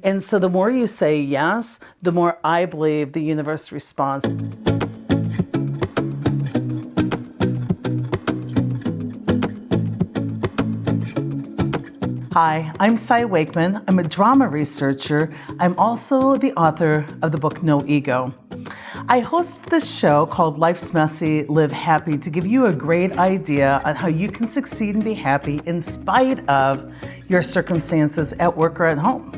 And so the more you say yes, the more I believe the universe responds. Hi, I'm Wakeman. I'm a drama researcher. I'm also the author of the book No Ego. I host this show called Life's Messy, Live Happy to give you a great idea on how you can succeed and be happy in spite of your circumstances at work or at home.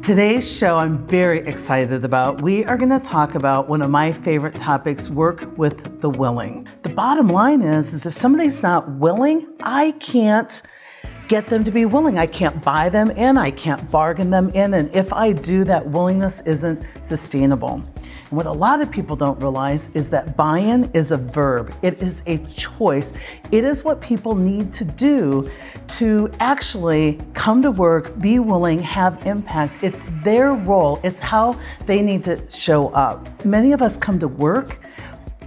Today's show I'm very excited about. We are going to talk about one of my favorite topics, work with the willing. The bottom line is if somebody's not willing, I can't get them to be willing. I can't buy them in, I can't bargain them in, and if I do, that willingness isn't sustainable. And what a lot of people don't realize is that buy-in is a verb. It is a choice. It is what people need to do to actually come to work, be willing, have impact. It's their role. It's how they need to show up. Many of us come to work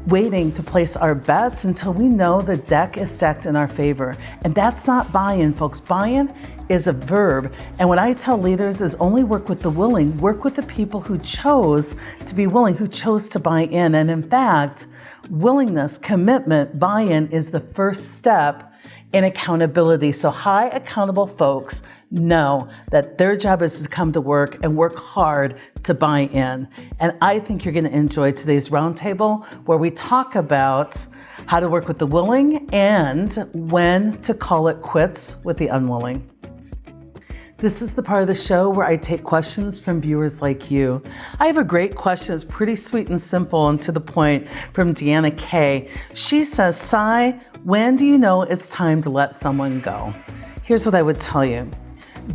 waiting to place our bets until we know the deck is stacked in our favor. And that's not buy-in, folks. Buy-in is a verb. And what I tell leaders is only work with the willing, work with the people who chose to be willing, who chose to buy in. And in fact, willingness, commitment, buy-in is the first step in accountability. So high accountable folks know that their job is to come to work and work hard to buy in. And I think you're going to enjoy today's roundtable where we talk about how to work with the willing and when to call it quits with the unwilling. This is the part of the show where I take questions from viewers like you. I have a great question. It's pretty sweet and simple and to the point from Deanna K. She says, Cy, when do you know it's time to let someone go? Here's what I would tell you.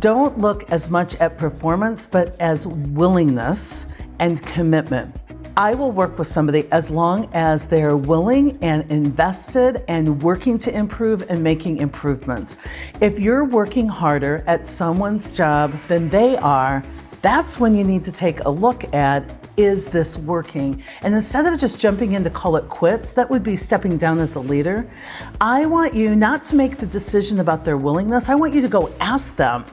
Don't look as much at performance, but as willingness and commitment. I will work with somebody as long as they're willing and invested and working to improve and making improvements. If you're working harder at someone's job than they are, that's when you need to take a look at, is this working? And instead of just jumping in to call it quits, that would be stepping down as a leader. I want you not to make the decision about their willingness. I want you to go ask them,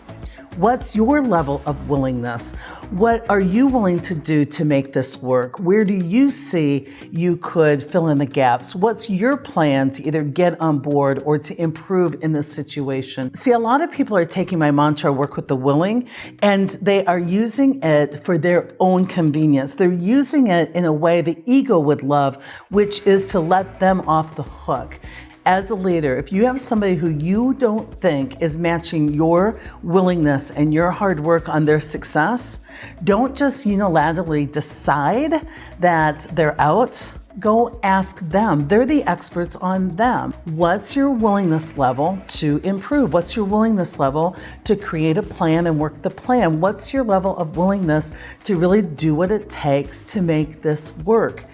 what's your level of willingness? What are you willing to do to make this work? Where do you see you could fill in the gaps? What's your plan to either get on board or to improve in this situation? See, a lot of people are taking my mantra, work with the willing, and they are using it for their own convenience. They're using it in a way the ego would love, which is to let them off the hook. As a leader, if you have somebody who you don't think is matching your willingness and your hard work on their success, don't just unilaterally decide that they're out. Go ask them. They're the experts on them. What's your willingness level to improve? What's your willingness level to create a plan and work the plan? What's your level of willingness to really do what it takes to make this work?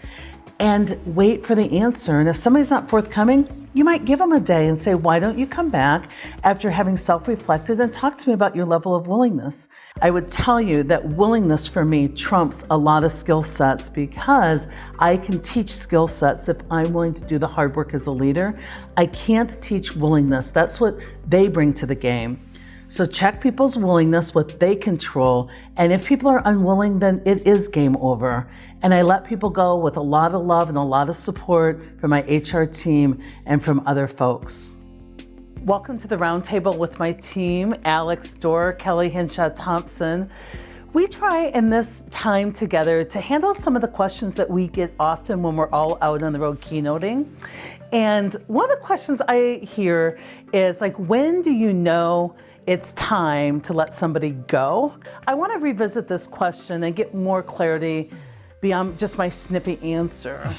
And wait for the answer. And if somebody's not forthcoming, you might give them a day and say, why don't you come back after having self-reflected and talk to me about your level of willingness? I would tell you that willingness for me trumps a lot of skill sets because I can teach skill sets if I'm willing to do the hard work as a leader. I can't teach willingness. That's what they bring to the game. So check people's willingness, what they control, and if people are unwilling, then it is game over. And I let people go with a lot of love and a lot of support from my HR team and from other folks. Welcome to the Roundtable with my team, Alex Dorr, Kelly Hinshaw-Thompson. We try in this time together to handle some of the questions that we get often when we're all out on the road keynoting. And one of the questions I hear is like, when do you know it's time to let somebody go? I want to revisit this question and get more clarity beyond just my snippy answer.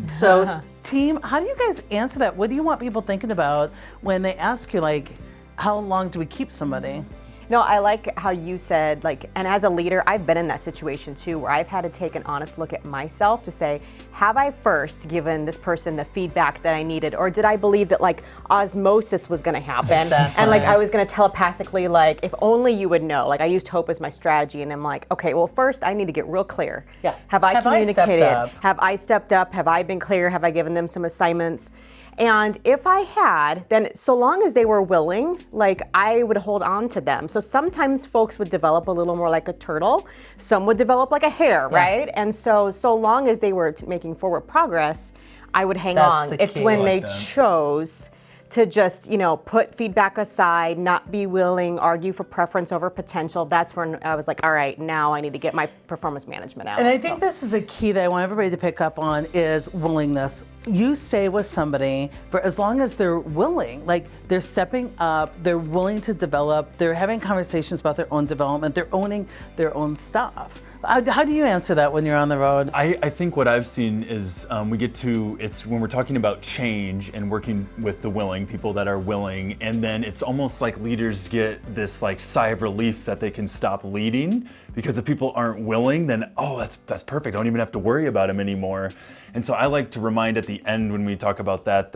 So team, how do you guys answer that? What do you want people thinking about when they ask you, like, how long do we keep somebody? No, I like how you said, like, and as a leader, I've been in that situation too, where I've had to take an honest look at myself to say, have I first given this person the feedback that I needed? Or did I believe that like osmosis was gonna happen? And like I was gonna telepathically, like, if only you would know. Like I used hope as my strategy and I'm like, okay, well first I need to get real clear. Yeah. Have I communicated? Have I stepped up? Have I been clear? Have I given them some assignments? And if I had, then so long as they were willing, like I would hold on to them. So sometimes folks would develop a little more like a turtle. Some would develop like a hare, right? And so long as they were making forward progress, I would hang That's on. the It's key. when I they like that. chose to just, put feedback aside, not be willing, argue for preference over potential. That's when I was like, all right, now I need to get my performance management out. And I think this is a key that I want everybody to pick up on is willingness. You stay with somebody for as long as they're willing, like they're stepping up, they're willing to develop, they're having conversations about their own development, they're owning their own stuff. How do you answer that when you're on the road? I think what I've seen is it's when we're talking about change and working with the willing, people that are willing, and then it's almost like leaders get this like sigh of relief that they can stop leading, because if people aren't willing, then, oh, that's perfect. I don't even have to worry about them anymore. And so I like to remind at the end when we talk about that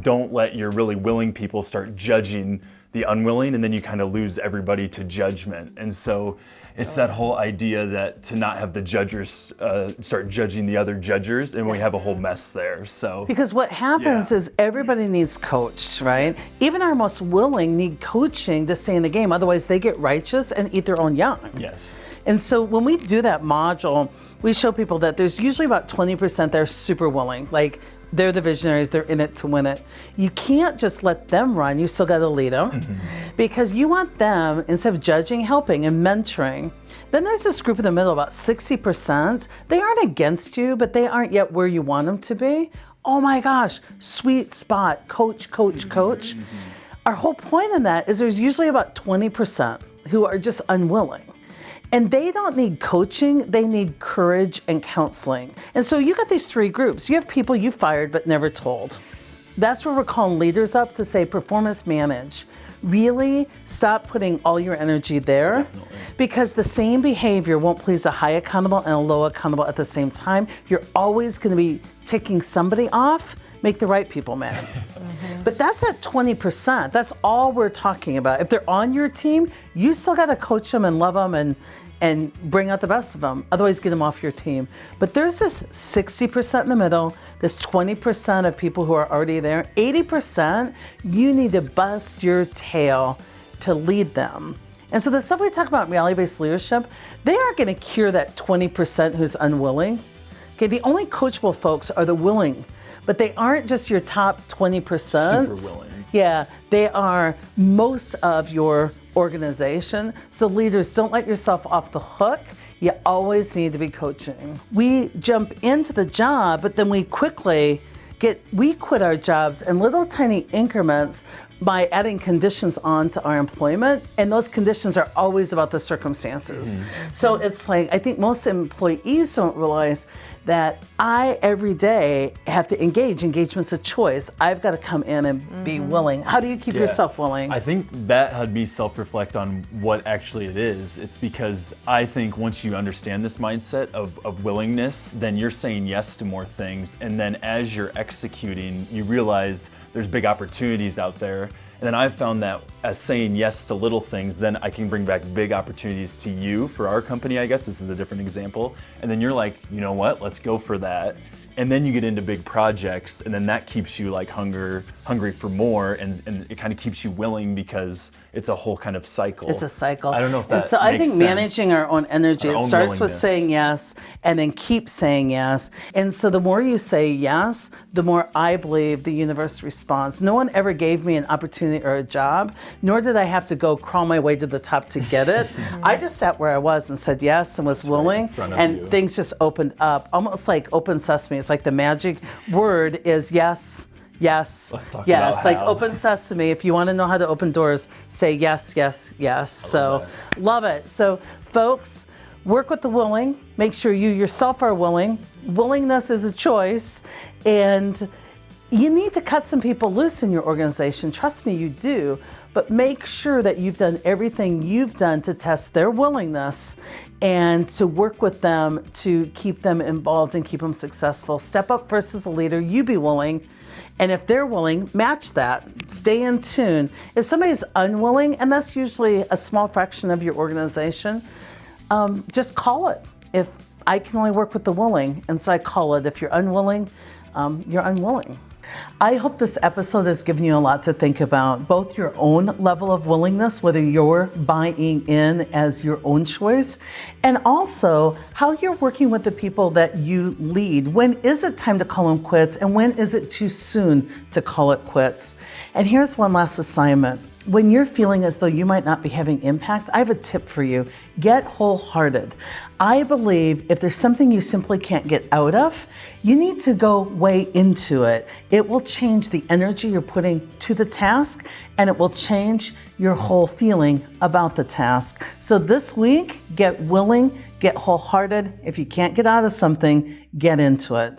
don't let your really willing people start judging the unwilling, and then you kind of lose everybody to judgment. And so it's that whole idea that to not have the judgers start judging the other judgers, and we have a whole mess there. So Because what happens is everybody needs coached, right? Even our most willing need coaching to stay in the game. Otherwise, they get righteous and eat their own young. yes. And so when we do that module, we show people that there's usually about 20% that are super willing. Like they're the visionaries, they're in it to win it. You can't just let them run, you still gotta lead them. Because you want them, instead of judging, helping and mentoring. Then there's this group in the middle, about 60%. They aren't against you, but they aren't yet where you want them to be. Oh my gosh, sweet spot, coach. Our whole point in that is there's usually about 20% who are just unwilling. And they don't need coaching, they need courage and counseling. And so you got these three groups. You have people you fired but never told. That's where we're calling leaders up to say performance manage. Really stop putting all your energy there. Definitely. Because the same behavior won't please a high accountable and a low accountable at the same time. You're always gonna be ticking somebody off, make the right people mad. But that's that 20%. That's all we're talking about. If they're on your team, you still got to coach them and love them and bring out the best of them. Otherwise, get them off your team. But there's this 60% in the middle, this 20% of people who are already there. 80%, you need to bust your tail to lead them. And so the stuff we talk about in reality-based leadership, they aren't going to cure that 20% who's unwilling. Okay, the only coachable folks are the willing. But they aren't just your top 20%. Super willing. Yeah, they are most of your organization. So leaders, don't let yourself off the hook. You always need to be coaching. We jump into the job, but then we quickly quit our jobs in little tiny increments by adding conditions on to our employment, and those conditions are always about the circumstances. So it's like, I think most employees don't realize that I, every day, have to engage. Engagement's a choice. I've got to come in and be willing. How do you keep yourself willing? I think that had me self-reflect on what actually it is. It's because I think once you understand this mindset of willingness, then you're saying yes to more things. And then as you're executing, you realize there's big opportunities out there. And then I've found that as saying yes to little things, then I can bring back big opportunities to you for our company, I guess. This is a different example. And then you're like, you know what, let's go for that. And then you get into big projects, and then that keeps you like hungry for more, and it kind of keeps you willing because it's a whole kind of cycle. It's a cycle. I don't know if that So I makes think sense. managing our own energy, Our it own starts with willingness. saying yes and then keep saying yes. And so the more you say yes, the more I believe the universe responds. No one ever gave me an opportunity or a job, nor did I have to go crawl my way to the top to get it. I just sat where I was and said yes and was willing, in front of and you. things just opened up, almost like open sesame. It's like the magic word is yes. Yes. Let's talk yes. about Like how. open sesame. If you want to know how to open doors, say yes, yes, yes. So love it. So folks, work with the willing. Make sure you yourself are willing. Willingness is a choice. And you need to cut some people loose in your organization. Trust me, you do. But make sure that you've done everything you've done to test their willingness and to work with them to keep them involved and keep them successful. Step up first as a leader. You be willing. And if they're willing, match that. Stay in tune. If somebody's unwilling, and that's usually a small fraction of your organization, just call it. If I can only work with the willing, and so I call it. If you're unwilling, you're unwilling. I hope this episode has given you a lot to think about, both your own level of willingness, whether you're buying in as your own choice, and also how you're working with the people that you lead. When is it time to call them quits, and when is it too soon to call it quits? And here's one last assignment. When you're feeling as though you might not be having impact, I have a tip for you. Get wholehearted. I believe if there's something you simply can't get out of, you need to go way into it. It will change the energy you're putting to the task, and it will change your whole feeling about the task. So this week, get willing, get wholehearted. If you can't get out of something, get into it.